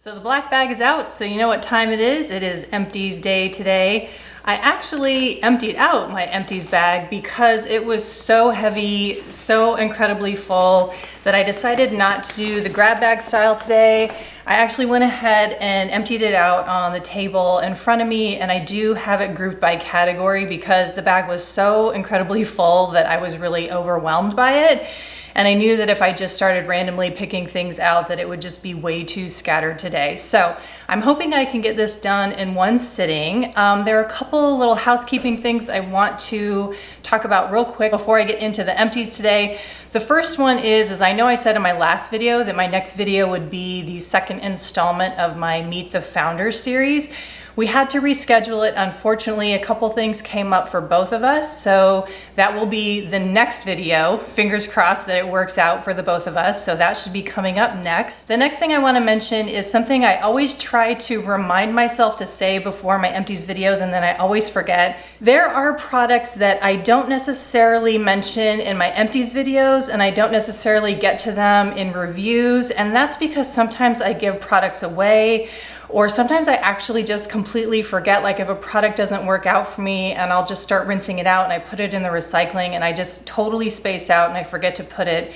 So the black bag is out, so you know what time it is. It is empties day today. I actually emptied out my empties bag because it was so heavy, so incredibly full that I decided not to do the grab bag style today. I actually went ahead and emptied it out on the table in front of me, and I do have it grouped by category because the bag was so incredibly full that I was really overwhelmed by it. And I knew that if I just started randomly picking things out that it would just be way too scattered today. So I'm hoping I can get this done in one sitting. There are a couple little housekeeping things I want to talk about real quick before I get into the empties today. The first one is, as I know I said in my last video, that my next video would be the second installment of my Meet the Founders series. We had to reschedule it. Unfortunately, a couple things came up for both of us, so that will be the next video. Fingers crossed that it works out for the both of us, so that should be coming up next. The next thing I want to mention is something I always try to remind myself to say before my empties videos, and then I always forget. There are products that I don't necessarily mention in my empties videos, and I don't necessarily get to them in reviews, and that's because sometimes I give products away, or sometimes I actually just completely forget, like if a product doesn't work out for me and I'll just start rinsing it out and I put it in the recycling and I just totally space out and I forget to put it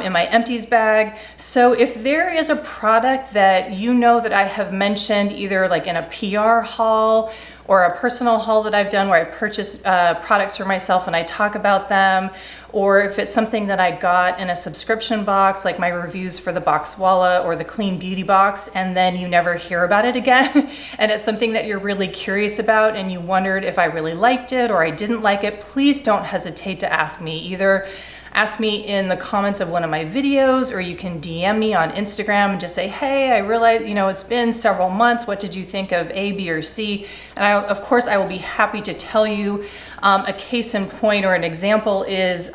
in my empties bag. So if there is a product that you know that I have mentioned either like in a PR haul or a personal haul that I've done where I purchase products for myself and I talk about them, or if it's something that I got in a subscription box, like my reviews for the Boxwalla or the Clean Beauty box, and then you never hear about it again, and it's something that you're really curious about and you wondered if I really liked it or I didn't like it, please don't hesitate to ask me. Either ask me in the comments of one of my videos, or you can DM me on Instagram and just say, hey, I realized, it's been several months. What did you think of A, B, or C? And of course, I will be happy to tell you. A case in point or an example is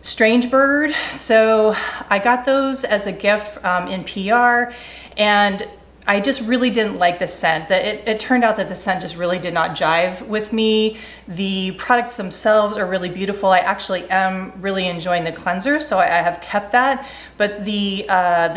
Strange Bird. So I got those as a gift in PR, and I just really didn't like the scent. It turned out that the scent just really did not jive with me. The products themselves are really beautiful. I actually am really enjoying the cleanser, so I have kept that. But the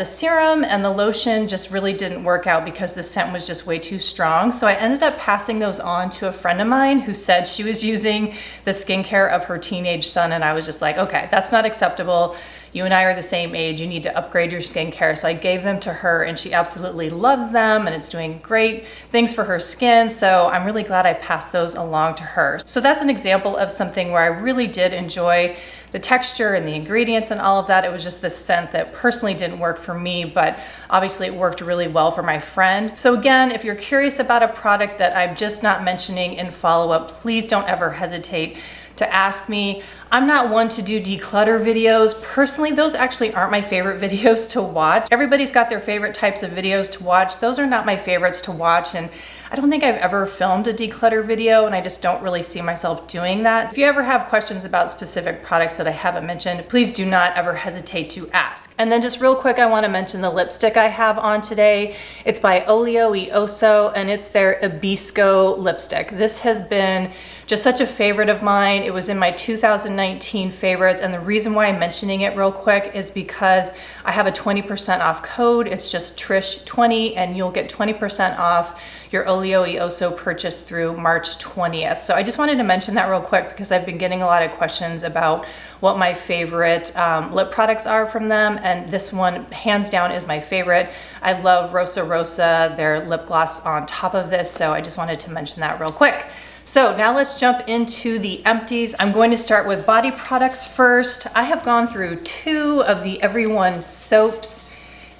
serum and the lotion just really didn't work out because the scent was just way too strong. So I ended up passing those on to a friend of mine who said she was using the skincare of her teenage son, and I was just like, okay, that's not acceptable. You and I are the same age, you need to upgrade your skincare. So I gave them to her and she absolutely loves them and it's doing great things for her skin. So I'm really glad I passed those along to her. So that's an example of something where I really did enjoy the texture and the ingredients and all of that. It was just the scent that personally didn't work for me, but obviously it worked really well for my friend. So again, if you're curious about a product that I'm just not mentioning in follow-up, please don't ever hesitate to ask me. I'm not one to do declutter videos. Personally, those actually aren't my favorite videos to watch. Everybody's got their favorite types of videos to watch. Those are not my favorites to watch, and I don't think I've ever filmed a declutter video, and I just don't really see myself doing that. If you ever have questions about specific products that I haven't mentioned, please do not ever hesitate to ask. And then just real quick, I want to mention the lipstick I have on today. It's by YTTP, and it's their Abisco lipstick. This has been just such a favorite of mine. It was in my 2019 favorites, and the reason why I'm mentioning it real quick is because I have a 20% off code. It's just Trish20, and you'll get 20% off your YTTP purchase through March 20th. So I just wanted to mention that real quick because I've been getting a lot of questions about what my favorite lip products are from them, and this one hands down is my favorite. I love Rosa Rosa, their lip gloss on top of this, so I just wanted to mention that real quick. So now let's jump into the empties. I'm going to start with body products first. I have gone through 2 of the Everyone soaps.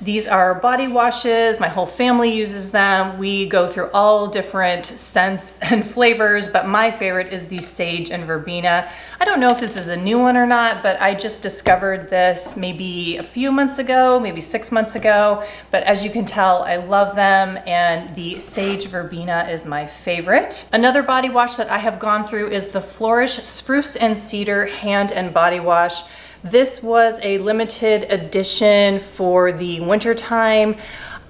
These are body washes. My whole family uses them. We go through all different scents and flavors, but my favorite is the Sage and Verbena. I don't know if this is a new one or not, but I just discovered this maybe a few months ago, maybe 6 months ago. But as you can tell, I love them, and the Sage Verbena is my favorite. Another body wash that I have gone through is the Flourish Spruce and Cedar Hand and Body Wash. This was a limited edition for the winter time.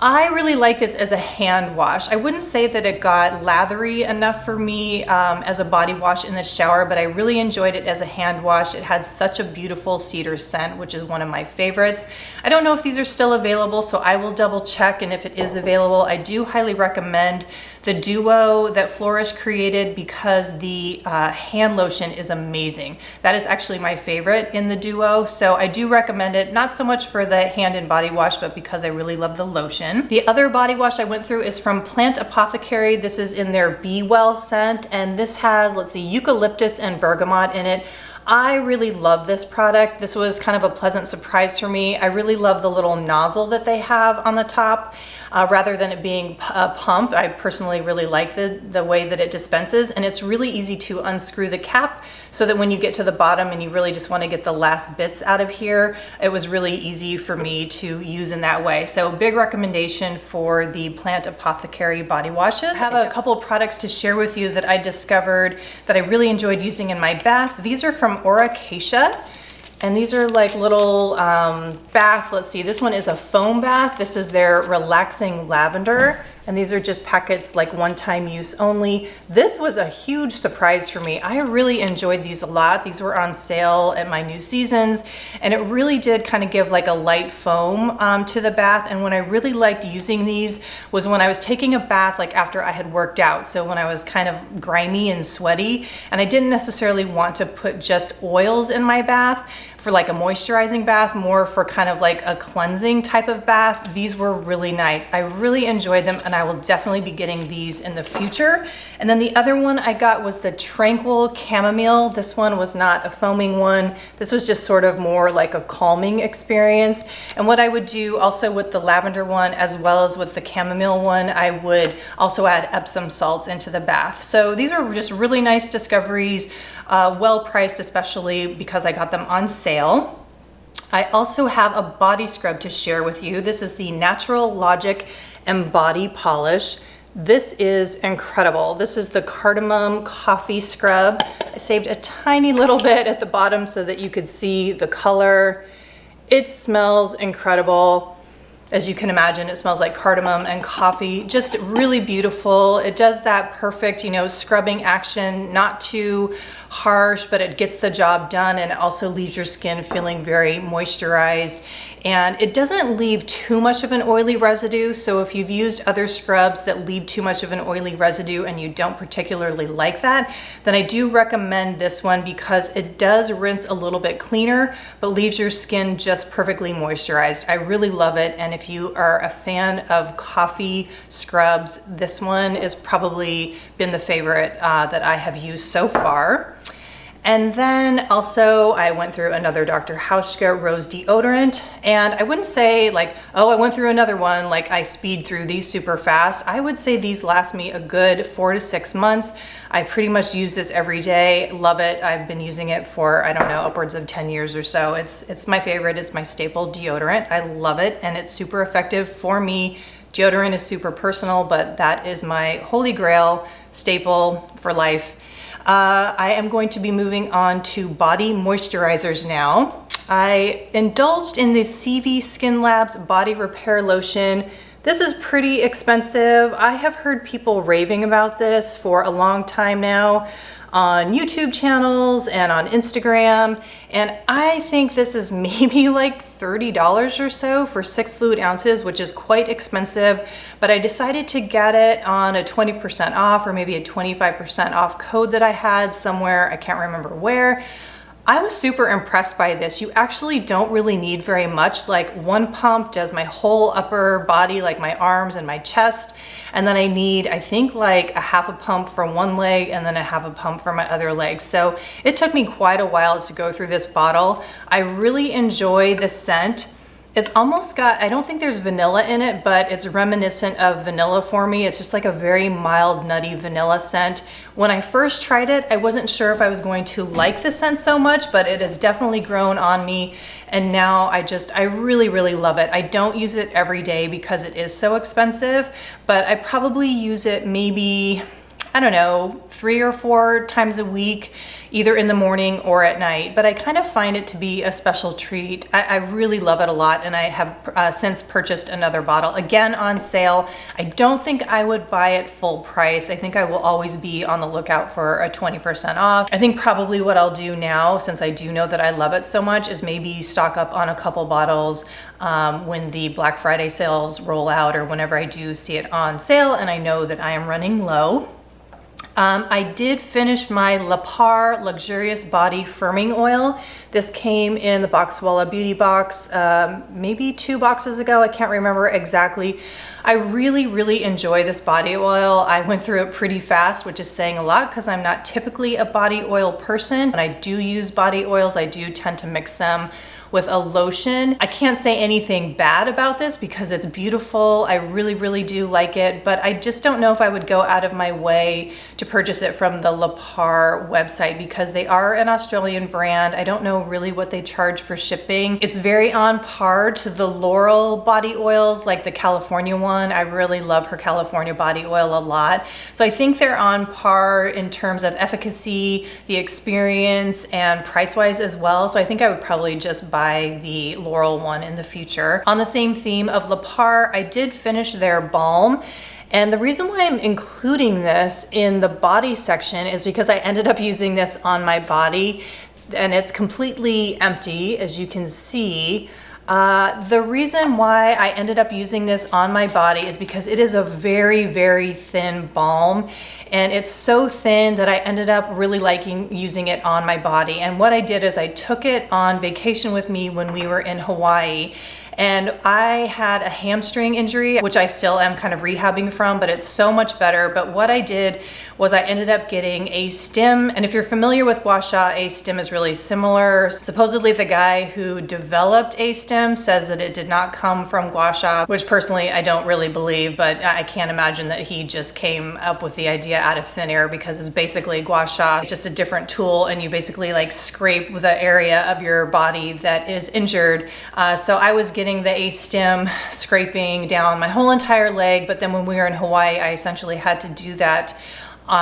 I really like this as a hand wash. I wouldn't say that it got lathery enough for me as a body wash in the shower, but I really enjoyed it as a hand wash. It had such a beautiful cedar scent, which is one of my favorites. I don't know if these are still available, so I will double check, and if it is available, I do highly recommend the duo that Flourish created because the hand lotion is amazing. That is actually my favorite in the duo, so I do recommend it, not so much for the hand and body wash, but because I really love the lotion. The other body wash I went through is from Plant Apothecary. This is in their Be Well scent, and this has, let's see, eucalyptus and bergamot in it. I really love this product. This was kind of a pleasant surprise for me. I really love the little nozzle that they have on the top. Rather than it being a pump, I personally really like the way that it dispenses, and it's really easy to unscrew the cap so that when you get to the bottom and you really just want to get the last bits out of here, it was really easy for me to use in that way. So big recommendation for the Plant Apothecary body washes. I have a couple of products to share with you that I discovered that I really enjoyed using in my bath. These are from Acacia. And these are like little bath, let's see, this one is a foam bath. This is their relaxing lavender. And these are just packets, like one-time use only. This was a huge surprise for me. I really enjoyed these a lot. These were on sale at my New Seasons, and it really did kind of give like a light foam to the bath. And when I really liked using these was when I was taking a bath, like after I had worked out. So when I was kind of grimy and sweaty, and I didn't necessarily want to put just oils in my bath for like a moisturizing bath, more for kind of like a cleansing type of bath. These were really nice. I really enjoyed them, and I will definitely be getting these in the future. And then the other one I got was the Tranquil Camomile. This one was not a foaming one. This was just sort of more like a calming experience. And what I would do also with the lavender one, as well as with the chamomile one, I would also add Epsom salts into the bath. So these are just really nice discoveries, well priced, especially because I got them on sale. I also have a body scrub to share with you. This is the Natural Logic and Body Polish. This is incredible. This is the Cardamom Coffee Scrub. I saved a tiny little bit at the bottom so that you could see the color. It smells incredible. As you can imagine, it smells like cardamom and coffee, just really beautiful. It does that perfect, you know, scrubbing action, not too harsh, but it gets the job done, and it also leaves your skin feeling very moisturized. And it doesn't leave too much of an oily residue. So if you've used other scrubs that leave too much of an oily residue and you don't particularly like that, then I do recommend this one because it does rinse a little bit cleaner, but leaves your skin just perfectly moisturized. I really love it. And if you are a fan of coffee scrubs, this one has probably been the favorite that I have used so far. And then also I went through another Dr. Hauschka Rose Deodorant, and I wouldn't say like, oh, I went through another one, like I speed through these super fast. I would say these last me a good 4 to 6 months. I pretty much use this every day, love it. I've been using it for, I don't know, upwards of 10 years or so. It's my favorite, it's my staple deodorant. I love it, and it's super effective for me. Deodorant is super personal, but that is my holy grail staple for life. I am going to be moving on to body moisturizers now. I indulged in the CV Skin Labs Body Repair Lotion. This is pretty expensive. I have heard people raving about this for a long time now on YouTube channels and on Instagram, and I think this is maybe like $30 or so for 6 fluid ounces, which is quite expensive, but I decided to get it on a 20% off or maybe a 25% off code that I had somewhere, I can't remember where. I was super impressed by this. You actually don't really need very much. Like one pump does my whole upper body, like my arms and my chest. And then I need, I think like a half a pump for one leg and then a half a pump for my other leg. So it took me quite a while to go through this bottle. I really enjoy the scent. It's almost got, I don't think there's vanilla in it, but it's reminiscent of vanilla for me. It's just like a very mild, nutty vanilla scent. When I first tried it, I wasn't sure if I was going to like the scent so much, but it has definitely grown on me. And now I really, really love it. I don't use it every day because it is so expensive, but I probably use it maybe, I don't know, 3 or 4 times a week, either in the morning or at night. But I kind of find it to be a special treat. I really love it a lot, and I have since purchased another bottle, again on sale. I don't think I would buy it full price. I think I will always be on the lookout for a 20% off. I think probably what I'll do now, since I do know that I love it so much, is maybe stock up on a couple bottles when the Black Friday sales roll out, or whenever I do see it on sale and I know that I am running low. I did finish my La Par Luxurious Body Firming Oil. This came in the Boxwalla Beauty box maybe 2 boxes ago. I can't remember exactly. I really enjoy this body oil. I went through it pretty fast, which is saying a lot because I'm not typically a body oil person. When I do use body oils, I do tend to mix them with a lotion. I can't say anything bad about this because it's beautiful. I really do like it, but I just don't know if I would go out of my way to purchase it from the La Par website because they are an Australian brand. I don't know really what they charge for shipping. It's very on par to the Laurel body oils, like the California one. I really love her California body oil a lot. So I think they're on par in terms of efficacy, the experience, and price-wise as well. So I think I would probably just buy the Laurel one in the future. On the same theme of La Par, I did finish their balm. And the reason why I'm including this in the body section is because I ended up using this on my body, and it's completely empty, as you can see. The reason why I ended up using this on my body is because it is a very thin balm, and it's so thin that I ended up really liking using it on my body. And what I did is I took it on vacation with me when we were in Hawaii, and I had a hamstring injury, which I still am kind of rehabbing from, but it's so much better. But what I did was I ended up getting a stim, and if you're familiar with gua sha, a stim is really similar. Supposedly the guy who developed a stim says that it did not come from gua sha, which personally I don't really believe, but I can't imagine that he just came up with the idea out of thin air, because it's basically gua sha. It's just a different tool, and you basically like scrape the area of your body that is injured. So I was getting the A-stim scraping down my whole entire leg, but then when we were in Hawaii, I essentially had to do that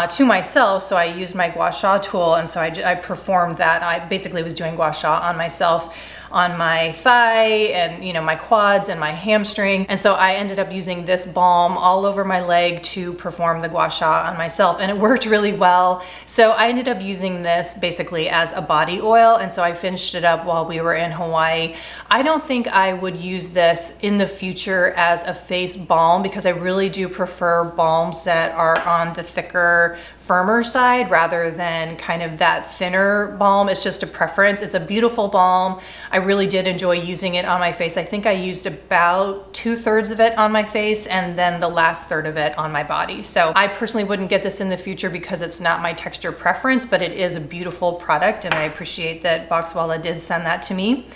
to myself. So I used my gua sha tool, and so I performed that. I basically was doing gua sha on myself, on my thigh, and my quads and my hamstring. And so I ended up using this balm all over my leg to perform the gua sha on myself, and it worked really well. So I ended up using this basically as a body oil, and so I finished it up while we were in Hawaii. I don't think I would use this in the future as a face balm, because I really do prefer balms that are on the thicker, firmer side rather than kind of that thinner balm. It's just a preference. It's a beautiful balm. I really did enjoy using it on my face. I think I used about 2/3 of it on my face, and then the last third of it on my body. So I personally wouldn't get this in the future because it's not my texture preference, but it is a beautiful product, and I appreciate that Boxwalla did send that to me.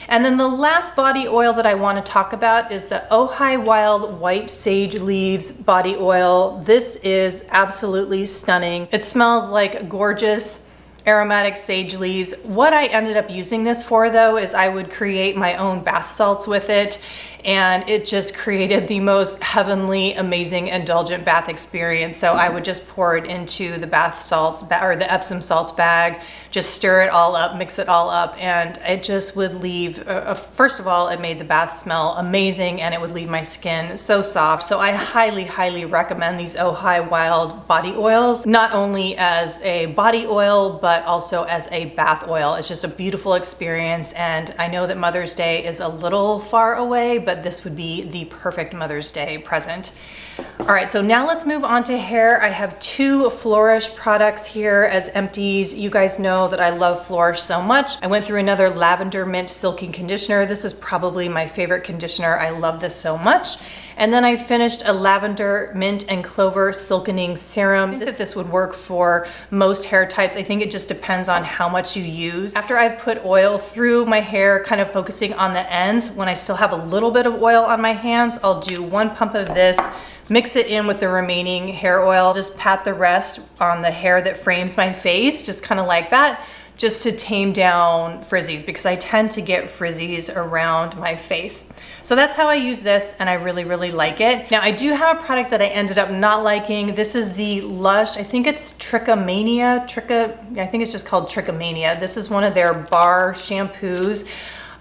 And then the last body oil that I want to talk about is the Ojai Wild White Sage Leaves body oil. This is absolutely stunning. It smells like gorgeous aromatic sage leaves. What I ended up using this for, though, is I would create my own bath salts with it, and it just created the most heavenly, amazing, indulgent bath experience. So I would just pour it into the bath salts or the Epsom salts bag, just stir it all up, mix it all up, and it just would leave, first of all, it made the bath smell amazing, and it would leave my skin so soft. So I highly recommend these Ojai Wild body oils, not only as a body oil, but also as a bath oil. It's just a beautiful experience, and I know that Mother's Day is a little far away, but this would be the perfect Mother's Day present. All right, so now let's move on to hair. I have 2 Flourish products here as empties. You guys know that I love Flourish so much. I went through another Lavender Mint Silky Conditioner. This is probably my favorite conditioner. I love this so much. And then I finished a Lavender Mint and Clover Silkening Serum. I think that this would work for most hair types. I think it just depends on how much you use. After I put oil through my hair, kind of focusing on the ends, when I still have a little bit of oil on my hands, I'll do 1 pump of this, mix it in with the remaining hair oil, just pat the rest on the hair that frames my face, just kind of like that. just to tame down frizzies, because I tend to get frizzies around my face. So that's how I use this, and I really, really like it. Now I do have a product that I ended up not liking. This is the LUSH, I think it's Trichomania, I think it's just called Trichomania. This is one of their bar shampoos.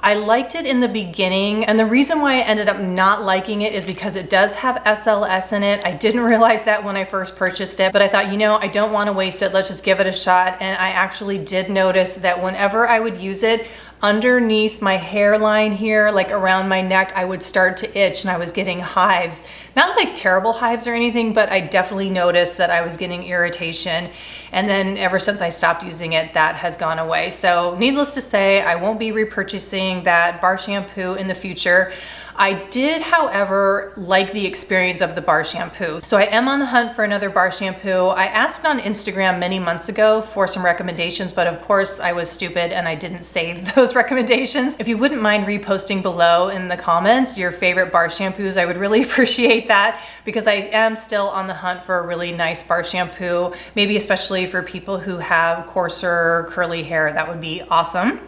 I liked it in the beginning, and the reason why I ended up not liking it is because it does have SLS in it. I didn't realize that when I first purchased it, but I thought, you know, I don't want to waste it. Let's just give it a shot. And I actually did notice that whenever I would use it, underneath my hairline here, like around my neck, I would start to itch and I was getting hives. Not like terrible hives or anything, but I definitely noticed that I was getting irritation. And then ever since I stopped using it, that has gone away. So needless to say, I won't be repurchasing that bar shampoo in the future. I did, however, like the experience of the bar shampoo. So I am on the hunt for another bar shampoo. I asked on Instagram many months ago for some recommendations, but of course I was stupid and I didn't save those recommendations. If you wouldn't mind reposting below in the comments your favorite bar shampoos, I would really appreciate that, because I am still on the hunt for a really nice bar shampoo, maybe especially for people who have coarser curly hair. That would be awesome.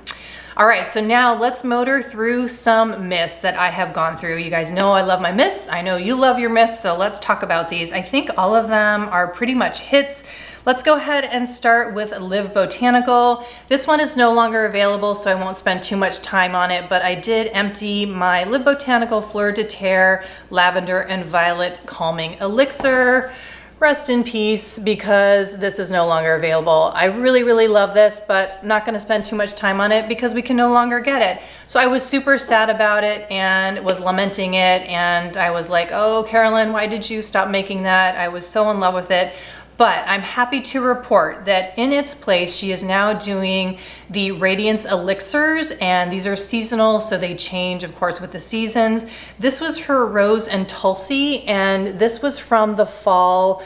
All right, so now let's motor through some mists that I have gone through. You guys know I love my mists. I know you love your mists, so let's talk about these. I think all of them are pretty much hits. Let's go ahead and start with Live Botanical. This one is no longer available, so I won't spend too much time on it, but I did empty my Live Botanical Fleur de Terre Lavender and Violet Calming Elixir. Rest in peace, because this is no longer available. I really, really love this, but I'm not gonna spend too much time on it because we can no longer get it. So I was super sad about it and was lamenting it, and I was like, oh, Carolyn, why did you stop making that? I was so in love with it. But I'm happy to report that in its place, she is now doing the Radiance Elixirs, and these are seasonal, so they change, of course, with the seasons. This was her Rose and Tulsi, and this was from the fall.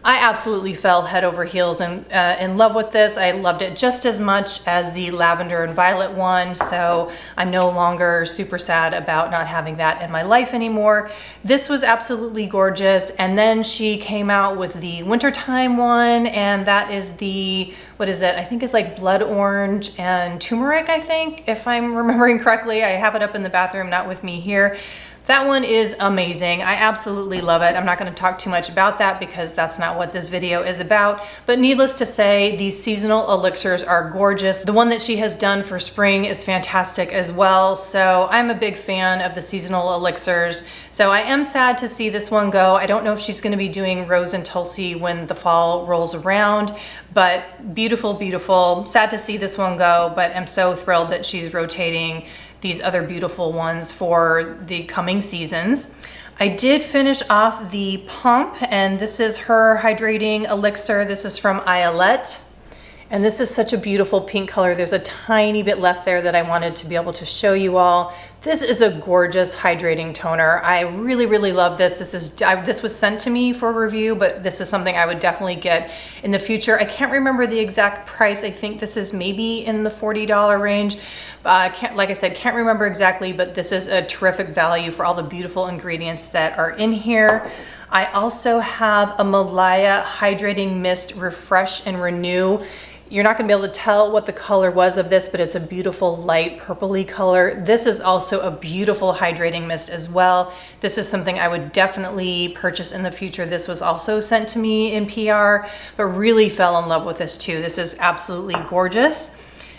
I absolutely fell head over heels in love with this. I loved it just as much as the Lavender and Violet one, so I'm no longer super sad about not having that in my life anymore. This was absolutely gorgeous, and then she came out with the wintertime one, and that is the, what is it? I think it's like blood orange and turmeric, I think, if I'm remembering correctly. I have it up in the bathroom, not with me here. That one is amazing. I absolutely love it. I'm not going to talk too much about that because that's not what this video is about. But needless to say, these seasonal elixirs are gorgeous. The one that she has done for spring is fantastic as well. So I'm a big fan of the seasonal elixirs. So I am sad to see this one go. I don't know if she's going to be doing Rose and Tulsi when the fall rolls around, but beautiful, beautiful. Sad to see this one go, but I'm so thrilled that she's rotating these other beautiful ones for the coming seasons. I did finish off the pump, and this is her hydrating elixir. This is from Iolette, and this is such a beautiful pink color. There's a tiny bit left there that I wanted to be able to show you all. This is a gorgeous hydrating toner. I really, really love this. This was sent to me for review, but this is something I would definitely get in the future. I can't remember the exact price. I think this is maybe in the $40 range. Like I said, can't remember exactly, but this is a terrific value for all the beautiful ingredients that are in here. I also have a Malaya Hydrating Mist Refresh and Renew. You're not going to be able to tell what the color was of this, but it's a beautiful light purpley color. This is also a beautiful hydrating mist as well. This is something I would definitely purchase in the future. This was also sent to me in PR, but really fell in love with this too. This is absolutely gorgeous.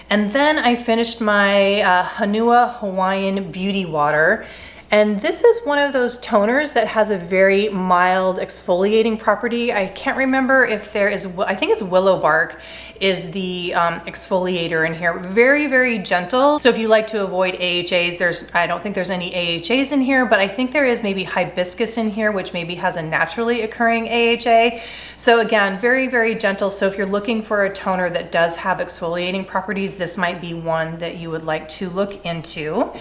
And then I finished my Hanua Hawaiian Beauty Water. And this is one of those toners that has a very mild exfoliating property. I can't remember if there is, I think it's willow bark is the exfoliator in here. Very, very gentle. So if you like to avoid AHAs, I don't think there's any AHAs in here, but I think there is maybe hibiscus in here, which maybe has a naturally occurring AHA. So again, very, very gentle. So if you're looking for a toner that does have exfoliating properties, this might be one that you would like to look into.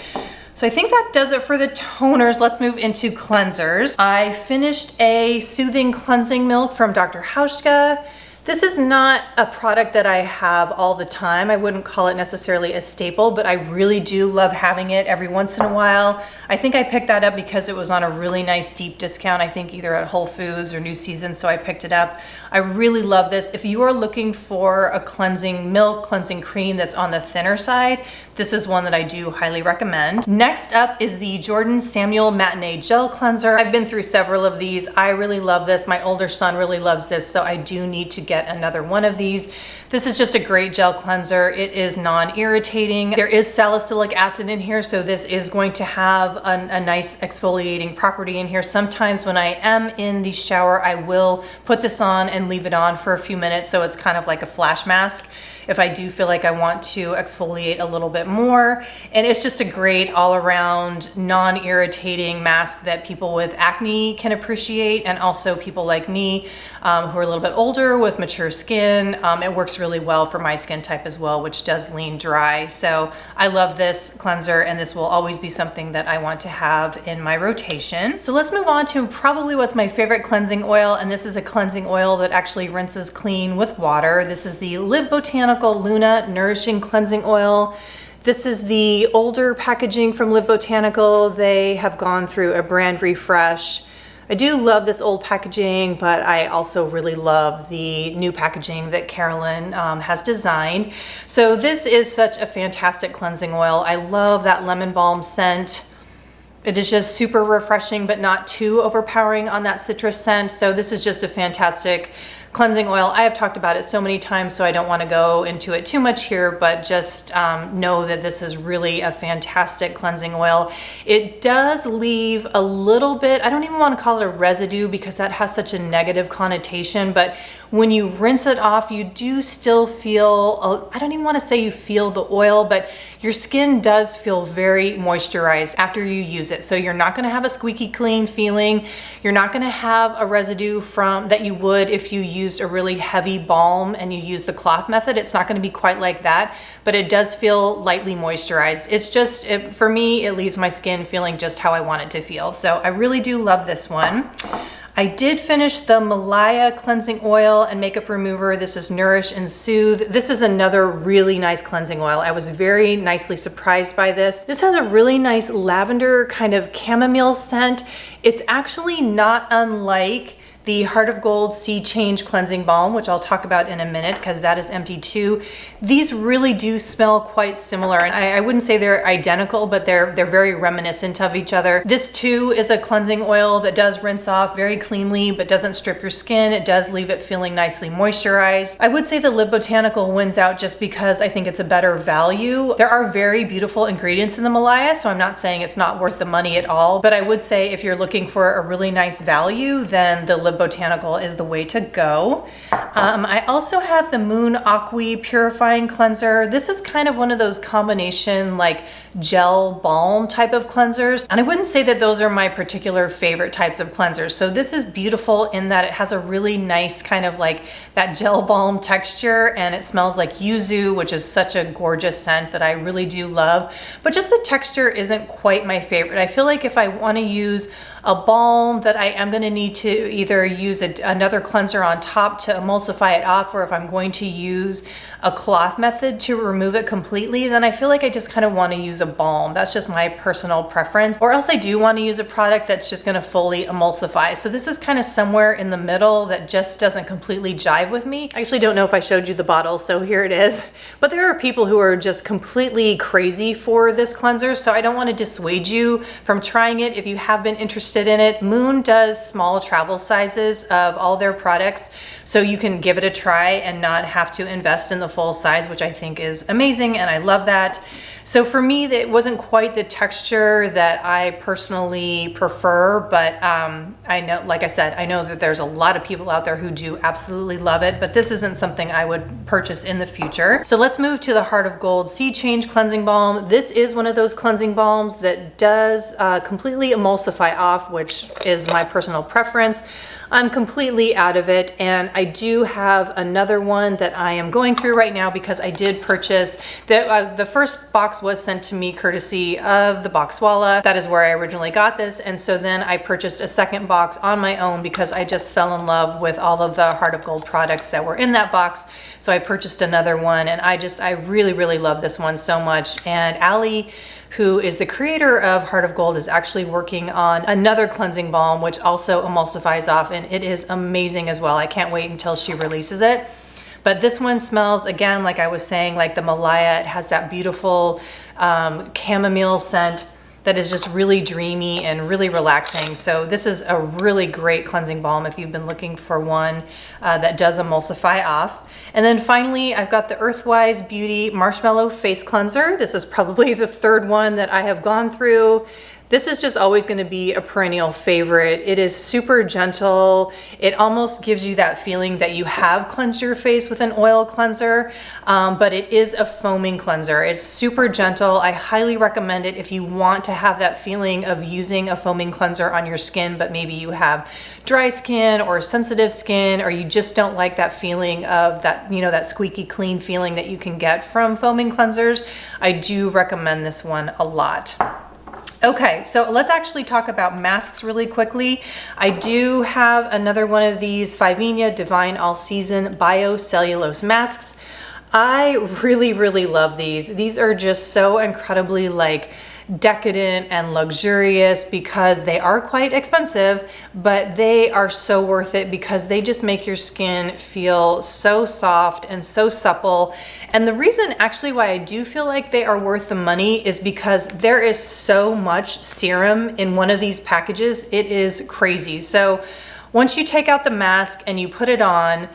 So I think that does it for the toners. Let's move into cleansers. I finished a soothing cleansing milk from Dr. Hauschka. This is not a product that I have all the time. I wouldn't call it necessarily a staple, but I really do love having it every once in a while. I think I picked that up because it was on a really nice deep discount, I think either at Whole Foods or New Season, so I picked it up. I really love this. If you are looking for a cleansing milk, cleansing cream that's on the thinner side, this is one that I do highly recommend. Next up is the Jordan Samuel Matinee Gel Cleanser. I've been through several of these. I really love this. My older son really loves this, so I do need to get another one of these. This is just a great gel cleanser. It is non-irritating. There is salicylic acid in here, so this is going to have a nice exfoliating property in here. Sometimes when I am in the shower, I will put this on and leave it on for a few minutes, so it's kind of like a flash mask if I do feel like I want to exfoliate a little bit more. And it's just a great all-around non-irritating mask that people with acne can appreciate, and also people like me who are a little bit older with mature skin. It works really well for my skin type as well, which does lean dry. So I love this cleanser, and this will always be something that I want to have in my rotation. So let's move on to probably what's my favorite cleansing oil, and this is a cleansing oil that actually rinses clean with water. This is the Live Botanical Luna Nourishing Cleansing Oil. This is the older packaging from Live Botanical. They have gone through a brand refresh. I do love this old packaging, but I also really love the new packaging that Carolyn has designed. So this is such a fantastic cleansing oil. I love that lemon balm scent. It is just super refreshing, but not too overpowering on that citrus scent. So this is just a fantastic cleansing oil. I have talked about it so many times, so I don't want to go into it too much here, but just know that this is really a fantastic cleansing oil. It does leave a little bit, I don't even want to call it a residue because that has such a negative connotation, but when you rinse it off, you do still feel, I don't even want to say you feel the oil, but your skin does feel very moisturized after you use it. So you're not going to have a squeaky clean feeling. You're not going to have a residue from that you would if you used a really heavy balm and you use the cloth method. It's not going to be quite like that, but it does feel lightly moisturized. It's just, for me, it leaves my skin feeling just how I want it to feel. So I really do love this one. I did finish the Malaya cleansing oil and makeup remover. This is Nourish and Soothe. This is another really nice cleansing oil. I was very nicely surprised by this. This has a really nice lavender kind of chamomile scent. It's actually not unlike the Heart of Gold Sea Change Cleansing Balm, which I'll talk about in a minute because that is empty too. These really do smell quite similar, and I wouldn't say they're identical, but they're very reminiscent of each other. This too is a cleansing oil that does rinse off very cleanly, but doesn't strip your skin. It does leave it feeling nicely moisturized. I would say the Live Botanical wins out just because I think it's a better value. There are very beautiful ingredients in the Malaya, so I'm not saying it's not worth the money at all, but I would say if you're looking for a really nice value, then the Live Botanical is the way to go. I also have the Moon Aqui Purifying Cleanser. This is kind of one of those combination like gel balm type of cleansers, and I wouldn't say that those are my particular favorite types of cleansers. So this is beautiful in that it has a really nice kind of like that gel balm texture, and it smells like yuzu, which is such a gorgeous scent that I really do love, but just the texture isn't quite my favorite. I feel like if I want to use a balm that I am going to need to either use another cleanser on top to emulsify it off, or if I'm going to use a cloth method to remove it completely, then I feel like I just kind of want to use a balm. That's just my personal preference. Or else I do want to use a product that's just going to fully emulsify. So this is kind of somewhere in the middle that just doesn't completely jive with me. I actually don't know if I showed you the bottle, so here it is. But there are people who are just completely crazy for this cleanser, so I don't want to dissuade you from trying it if you have been interested in it. Moon does small travel sizes of all their products, so you can give it a try and not have to invest in the full size, which I think is amazing, and I love that. So for me, it wasn't quite the texture that I personally prefer, but I know, like I said, I know that there's a lot of people out there who do absolutely love it, but this isn't something I would purchase in the future. So let's move to the Heart of Gold Sea Change Cleansing Balm. This is one of those cleansing balms that does completely emulsify off, which is my personal preference. I'm completely out of it, and I do have another one that I am going through right now because I did purchase the first box box was sent to me courtesy of the Boxwalla. That is where I originally got this. And so then I purchased a second box on my own because I just fell in love with all of the Heart of Gold products that were in that box. So I purchased another one, and I really, really love this one so much. And Allie, who is the creator of Heart of Gold, is actually working on another cleansing balm, which also emulsifies off, and it is amazing as well. I can't wait until she releases it. But this one smells, again, like I was saying, like the Malaya. It has that beautiful chamomile scent that is just really dreamy and really relaxing. So this is a really great cleansing balm if you've been looking for one that does emulsify off. And then finally, I've got the Earthwise Beauty Marshmallow Face Cleanser. This is probably the third one that I have gone through. This is just always going to be a perennial favorite. It is super gentle. It almost gives you that feeling that you have cleansed your face with an oil cleanser, but it is a foaming cleanser. It's super gentle. I highly recommend it if you want to have that feeling of using a foaming cleanser on your skin, but maybe you have dry skin or sensitive skin, or you just don't like that feeling of that, you know, that squeaky clean feeling that you can get from foaming cleansers. I do recommend this one a lot. Okay, so let's actually talk about masks really quickly. I do have another one of these Fivenia Divine All Season Biocellulose masks. I really, really love these. These are just so incredibly like decadent and luxurious because they are quite expensive, but they are so worth it because they just make your skin feel so soft and so supple. And the reason actually why I do feel like they are worth the money is because there is so much serum in one of these packages. It is crazy. So once you take out the mask and you put it on,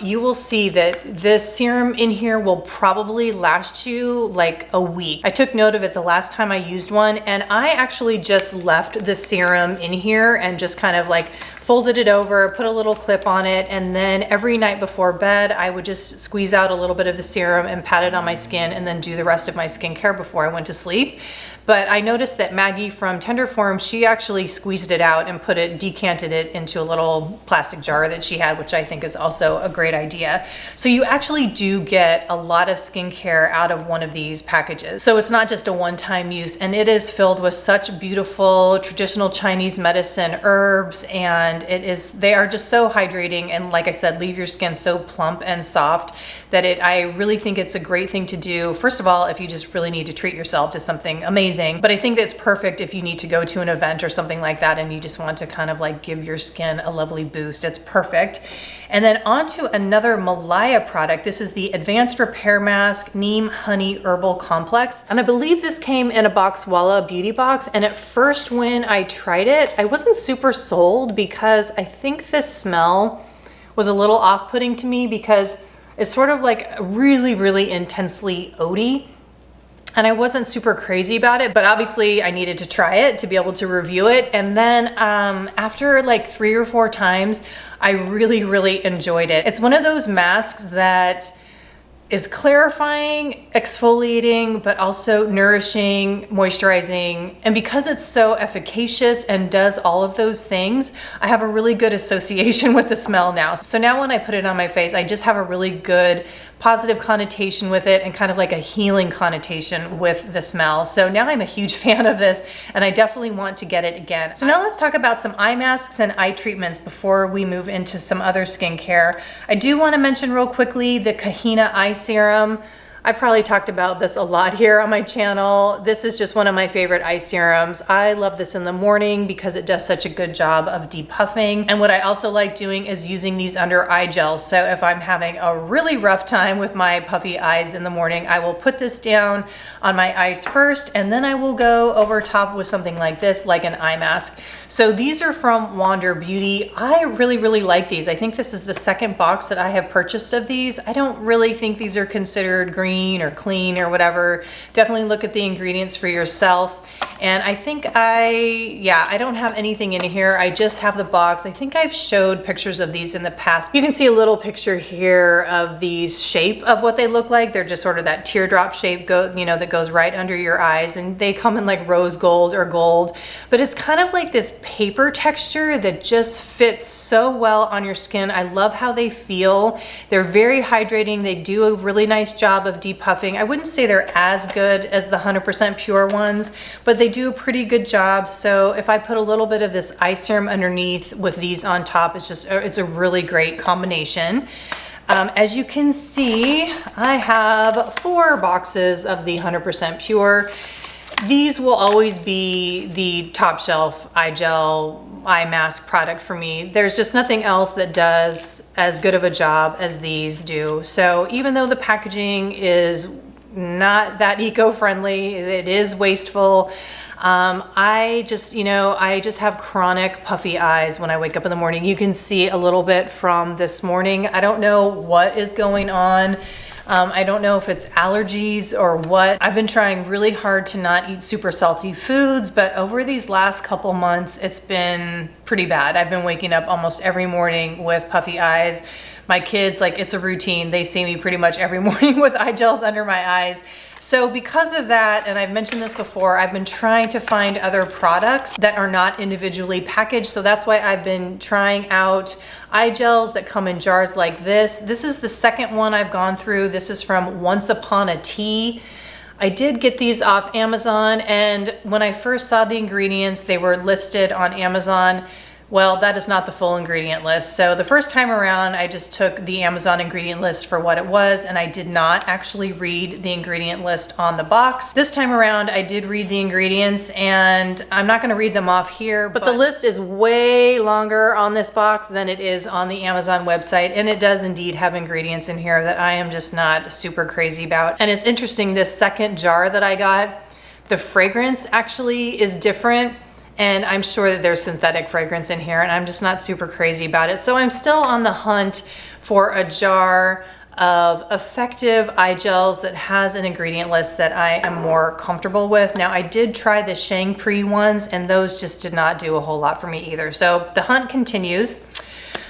you will see that this serum in here will probably last you like a week. I took note of it the last time I used one, and I actually just left the serum in here and just kind of like folded it over, put a little clip on it, and then every night before bed, I would just squeeze out a little bit of the serum and pat it on my skin and then do the rest of my skincare before I went to sleep. But I noticed that Maggie from Tenderform, she actually squeezed it out and decanted it into a little plastic jar that she had, which I think is also a great idea. So you actually do get a lot of skincare out of one of these packages. So it's not just a one-time use, and it is filled with such beautiful traditional Chinese medicine herbs, and they are just so hydrating, and like I said, leave your skin so plump and soft that I really think it's a great thing to do. First of all, if you just really need to treat yourself to something amazing, but I think that's perfect if you need to go to an event or something like that and you just want to kind of like give your skin a lovely boost. It's perfect. And then on to another Malaya product. This is the Advanced Repair Mask Neem Honey Herbal Complex. And I believe this came in a Boxwalla beauty box. And at first when I tried it, I wasn't super sold because I think the smell was a little off-putting to me because it's sort of like really, really intensely oaty. And I wasn't super crazy about it, but obviously I needed to try it to be able to review it. And then after like 3 or 4 times, I really, really enjoyed it. It's one of those masks that is clarifying, exfoliating, but also nourishing, moisturizing. And because it's so efficacious and does all of those things, I have a really good association with the smell now. So now when I put it on my face, I just have a really good positive connotation with it and kind of like a healing connotation with the smell. So now I'm a huge fan of this and I definitely want to get it again. So now let's talk about some eye masks and eye treatments before we move into some other skincare. I do want to mention real quickly the Kachina Eye Serum. I probably talked about this a lot here on my channel. This is just one of my favorite eye serums. I love this in the morning because it does such a good job of depuffing. And what I also like doing is using these under eye gels. So if I'm having a really rough time with my puffy eyes in the morning, I will put this down on my eyes first, and then I will go over top with something like this, like an eye mask. So these are from Wander Beauty. I really, really like these. I think this is the second box that I have purchased of these. I don't really think these are considered green or clean or whatever. Definitely look at the ingredients for yourself. And I think I don't have anything in here. I just have the box. I think I've showed pictures of these in the past. You can see a little picture here of these shape of what they look like. They're just sort of that teardrop shape, that goes right under your eyes, and they come in like rose gold or gold. But it's kind of like this paper texture that just fits so well on your skin. I love how they feel. They're very hydrating. They do a really nice job of of depuffing. I wouldn't say they're as good as the 100% pure ones, but they do a pretty good job. So if I put a little bit of this eye serum underneath with these on top, it's a really great combination. As you can see, I have 4 boxes of the 100% pure. These will always be the top shelf eye gel, eye mask product for me. There's just nothing else that does as good of a job as these do. So even though the packaging is not that eco-friendly, it is wasteful. I just have chronic puffy eyes when I wake up in the morning. You can see a little bit from this morning. I don't know what is going on. I don't know if it's allergies or what. I've been trying really hard to not eat super salty foods, but over these last couple months, it's been pretty bad. I've been waking up almost every morning with puffy eyes. My kids, like, it's a routine. They see me pretty much every morning with eye gels under my eyes. So because of that, and I've mentioned this before, I've been trying to find other products that are not individually packaged. So that's why I've been trying out eye gels that come in jars like this. This is the second one I've gone through. This is from Once Upon a Tea. I did get these off Amazon, and when I first saw the ingredients, they were listed on Amazon. Well, that is not the full ingredient list. So the first time around, I just took the Amazon ingredient list for what it was, and I did not actually read the ingredient list on the box. This time around, I did read the ingredients, and I'm not gonna read them off here, but the list is way longer on this box than it is on the Amazon website, and it does indeed have ingredients in here that I am just not super crazy about. And it's interesting, this second jar that I got, the fragrance actually is different. And I'm sure that there's synthetic fragrance in here, and I'm just not super crazy about it. So I'm still on the hunt for a jar of effective eye gels that has an ingredient list that I am more comfortable with. Now, I did try the Shampoo ones, and those just did not do a whole lot for me either. So the hunt continues.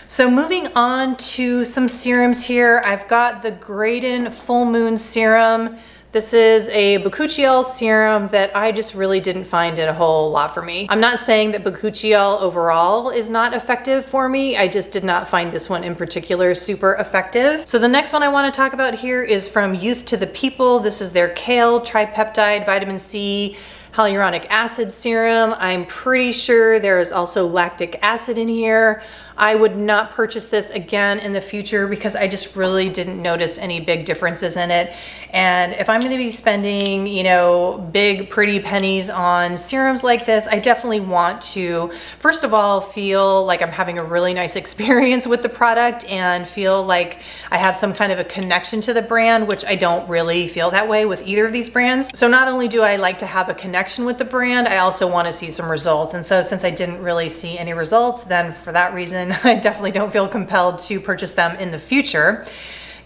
So moving on to some serums here, I've got the Graydon Full Moon Serum. This is a bakuchiol serum that I just really didn't find did a whole lot for me. I'm not saying that bakuchiol overall is not effective for me. I just did not find this one in particular super effective. So the next one I want to talk about here is from Youth to the People. This is their Kale Tripeptide Vitamin C Hyaluronic Acid Serum. I'm pretty sure there is also lactic acid in here. I would not purchase this again in the future because I just really didn't notice any big differences in it. And if I'm going to be spending, you know, big pretty pennies on serums like this, I definitely want to, first of all, feel like I'm having a really nice experience with the product and feel like I have some kind of a connection to the brand, which I don't really feel that way with either of these brands. So not only do I like to have a connection with the brand, I also want to see some results. And so since I didn't really see any results, then for that reason, I definitely don't feel compelled to purchase them in the future.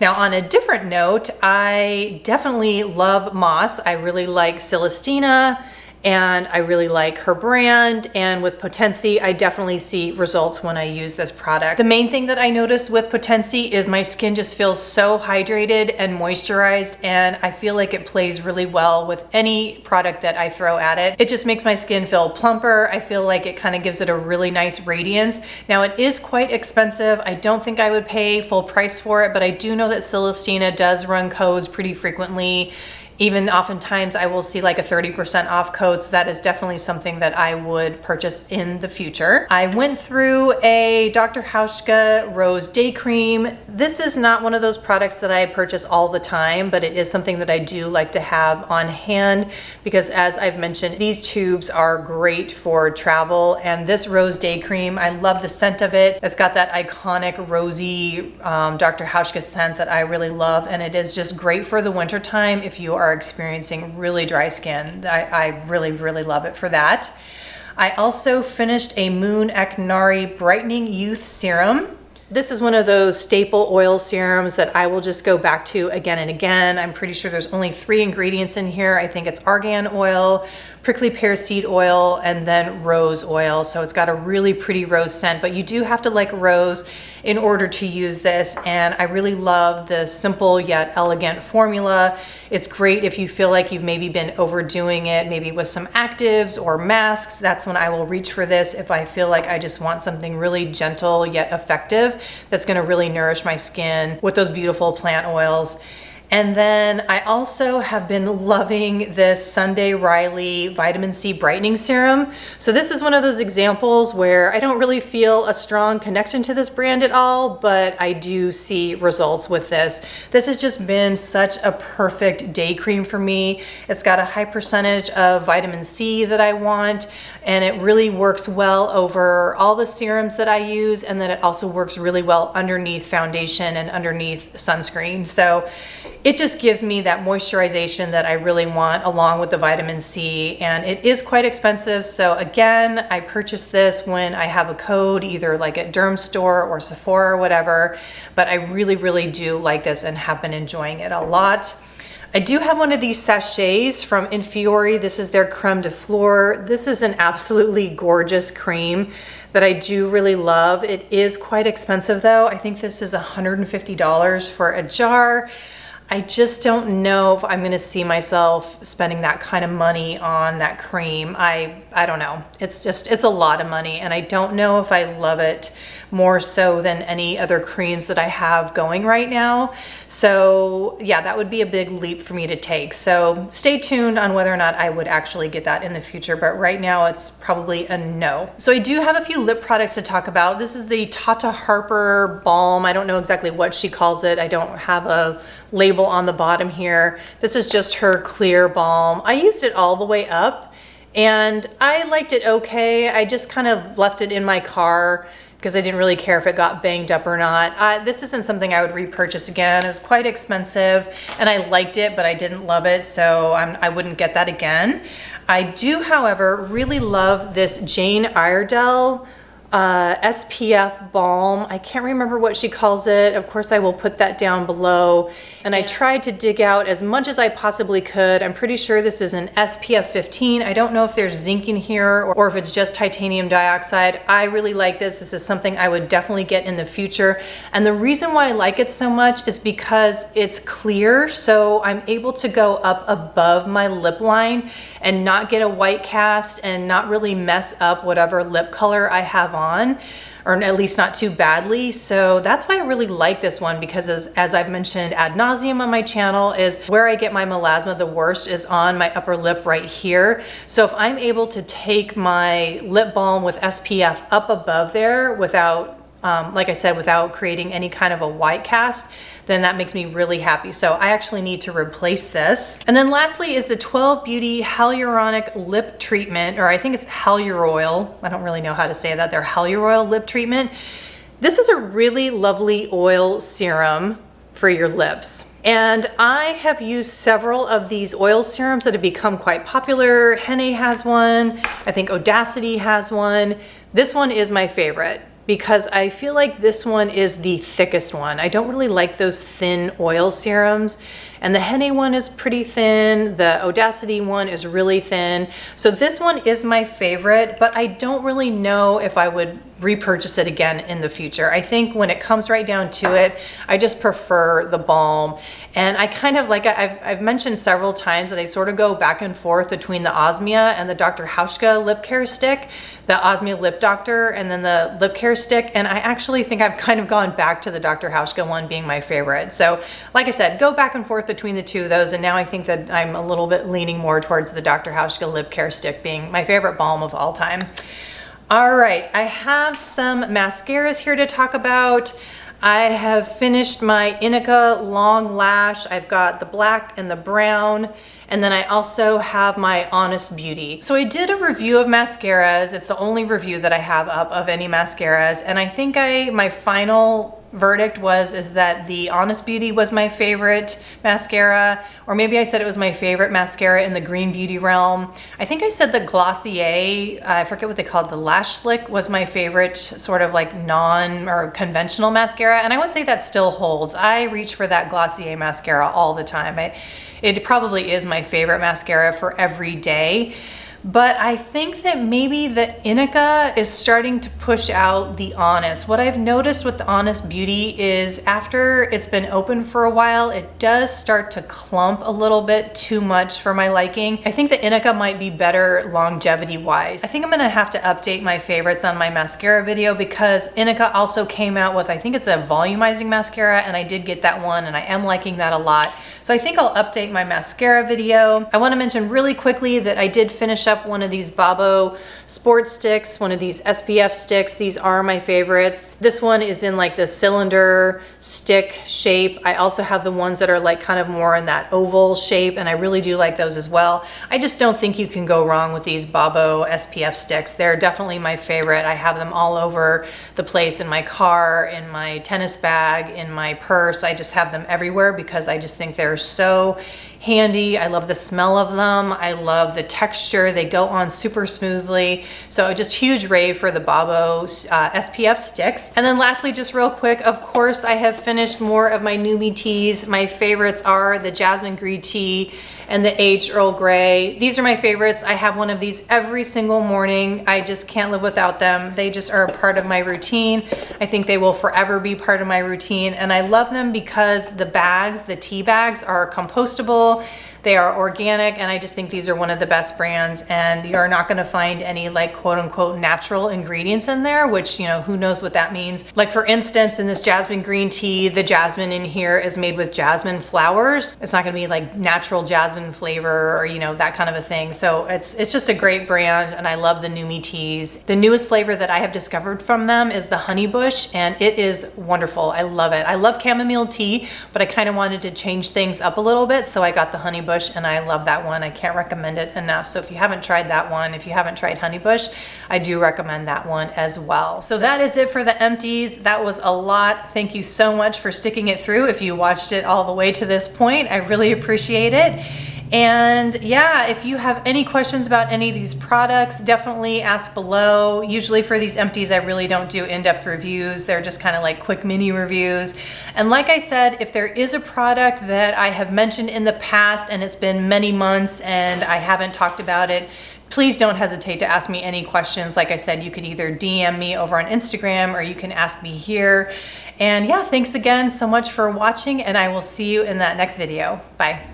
Now, on a different note, I definitely love Moss. I really like Celestina, and I really like her brand, and with Potency, I definitely see results when I use this product. The main thing that I notice with Potency is my skin just feels so hydrated and moisturized, and I feel like it plays really well with any product that I throw at it. It just makes my skin feel plumper. I feel like it kind of gives it a really nice radiance. Now, it is quite expensive. I don't think I would pay full price for it, but I do know that Celestina does run codes pretty frequently. Even oftentimes I will see like a 30% off code, so that is definitely something that I would purchase in the future. I went through a Dr. Hauschka Rose Day Cream. This is not one of those products that I purchase all the time, but it is something that I do like to have on hand because, as I've mentioned, these tubes are great for travel. And this Rose Day Cream, I love the scent of it. It's got that iconic rosy Dr. Hauschka scent that I really love, and it is just great for the winter time if you are experiencing really dry skin. I really, really love it for that. I also finished a Moon Aknari Brightening Youth Serum. This is one of those staple oil serums that I will just go back to again and again. I'm pretty sure there's only 3 ingredients in here. I think it's argan oil, prickly pear seed oil, and then rose oil. So it's got a really pretty rose scent, but you do have to like rose in order to use this. And I really love the simple yet elegant formula. It's great if you feel like you've maybe been overdoing it, maybe with some actives or masks. That's when I will reach for this if I feel like I just want something really gentle yet effective that's gonna really nourish my skin with those beautiful plant oils. And then I also have been loving this Sunday Riley Vitamin C Brightening Serum. So this is one of those examples where I don't really feel a strong connection to this brand at all, but I do see results with this. This has just been such a perfect day cream for me. It's got a high percentage of vitamin C that I want, and it really works well over all the serums that I use, and then it also works really well underneath foundation and underneath sunscreen. So it just gives me that moisturization that I really want along with the vitamin C, and it is quite expensive. So again, I purchased this when I have a code, either like at Derm Store or Sephora or whatever, but I really do like this and have been enjoying it a lot. I do have one of these sachets from Infiori. This is their Creme de Fleur. This is an absolutely gorgeous cream that I do really love. It is quite expensive though. I think this is $150 for a jar. I just don't know if I'm gonna see myself spending that kind of money on that cream. I don't know. It's a lot of money, and I don't know if I love it more so than any other creams that I have going right now. So yeah, that would be a big leap for me to take. So stay tuned on whether or not I would actually get that in the future, but right now it's probably a no. So I do have a few lip products to talk about. This is the Tata Harper Balm. I don't know exactly what she calls it. I don't have a label on the bottom here. This is just her clear balm. I used it all the way up and I liked it okay. I just kind of left it in my car because I didn't really care if it got banged up or not. This isn't something I would repurchase again. It was quite expensive and I liked it, but I didn't love it, so I wouldn't get that again. I do, however, really love this Jane Iredale SPF balm. I can't remember what she calls it. Of course, I will put that down below. And I tried to dig out as much as I possibly could. I'm pretty sure this is an SPF 15. I don't know if there's zinc in here or if it's just titanium dioxide. I really like this. This is something I would definitely get in the future. And the reason why I like it so much is because it's clear. So I'm able to go up above my lip line and not get a white cast and not really mess up whatever lip color I have on, or at least not too badly. So that's why I really like this one, because as I've mentioned ad nauseum on my channel, is where I get my melasma the worst is on my upper lip right here. So if I'm able to take my lip balm with SPF up above there without, like I said, without creating any kind of a white cast, then that makes me really happy. So I actually need to replace this. And then lastly is the 12 Beauty Hyaluronic Lip Treatment, or I think it's Hyaluroyal. I don't really know how to say that. They're Hyaluroyal Lip Treatment. This is a really lovely oil serum for your lips. And I have used several of these oil serums that have become quite popular. Henne has one. I think Audacity has one. This one is my favorite, because I feel like this one is the thickest one. I don't really like those thin oil serums. And the Henne one is pretty thin. The Audacity one is really thin. So this one is my favorite, but I don't really know if I would repurchase it again in the future. I think when it comes right down to it, I just prefer the balm. And I kind of, like I've mentioned several times, that I sort of go back and forth between the Osmia and the Dr. Hauschka lip care stick, the Osmia Lip Doctor and then the lip care stick. And I actually think I've kind of gone back to the Dr. Hauschka one being my favorite. So like I said, go back and forth between the two of those. And now I think that I'm a little bit leaning more towards the Dr. Hauschka lip care stick being my favorite balm of all time. All right, I have some mascaras here to talk about. I have finished my Inika Long Lash. I've got the black and the brown, and then I also have my Honest Beauty. So I did a review of mascaras. It's the only review that I have up of any mascaras, and I think my final verdict is that the Honest Beauty was my favorite mascara, or maybe I said it was my favorite mascara in the green beauty realm. I think I said the Glossier, I forget what they called, the Lash Slick was my favorite sort of like non or conventional mascara, and I would say that still holds. I reach for that Glossier mascara all the time. It probably is my favorite mascara for every day. But I think that maybe the Inika is starting to push out the Honest. What I've noticed with the Honest Beauty is after it's been open for a while, it does start to clump a little bit too much for my liking. I think the Inika might be better longevity wise. I think I'm gonna have to update my favorites on my mascara video, because Inika also came out with, I think it's a volumizing mascara, and I did get that one and I am liking that a lot. So I think I'll update my mascara video. I want to mention really quickly that I did finish up one of these Babo Sport Sticks, one of these SPF sticks. These are my favorites. This one is in like the cylinder stick shape. I also have the ones that are like kind of more in that oval shape, and I really do like those as well. I just don't think you can go wrong with these Babo SPF sticks. They're definitely my favorite. I have them all over the place, in my car, in my tennis bag, in my purse. I just have them everywhere because I just think they're so handy. I love the smell of them. I love the texture. They go on super smoothly. So just huge rave for the Babo SPF sticks. And then lastly, just real quick, of course, I have finished more of my Numi teas. My favorites are the Jasmine Green Tea and the aged Earl Grey. These are my favorites. I have one of these every single morning. I just can't live without them. They just are a part of my routine. I think they will forever be part of my routine. And I love them because the bags, the tea bags, are compostable. They are organic, and I just think these are one of the best brands, and you're not gonna find any like quote unquote natural ingredients in there, which, you know, who knows what that means. Like for instance, in this Jasmine Green Tea, the jasmine in here is made with jasmine flowers. It's not gonna be like natural jasmine flavor or, you know, that kind of a thing. So it's just a great brand, and I love the Numi teas. The newest flavor that I have discovered from them is the honey bush, and it is wonderful. I love it. I love chamomile tea, but I kind of wanted to change things up a little bit, so I got the honey bush, and I love that one. I can't recommend it enough. So if you haven't tried that one, if you haven't tried honey bush, I do recommend that one as well. So that is it for the empties. That was a lot. Thank you so much for sticking it through. If you watched it all the way to this point, I really appreciate it. And yeah, if you have any questions about any of these products, definitely ask below. Usually for these empties, I really don't do in-depth reviews. They're just kind of like quick mini reviews. And like I said, if there is a product that I have mentioned in the past and it's been many months and I haven't talked about it, please don't hesitate to ask me any questions. Like I said, you could either DM me over on Instagram or you can ask me here. And yeah, thanks again so much for watching, and I will see you in that next video. Bye.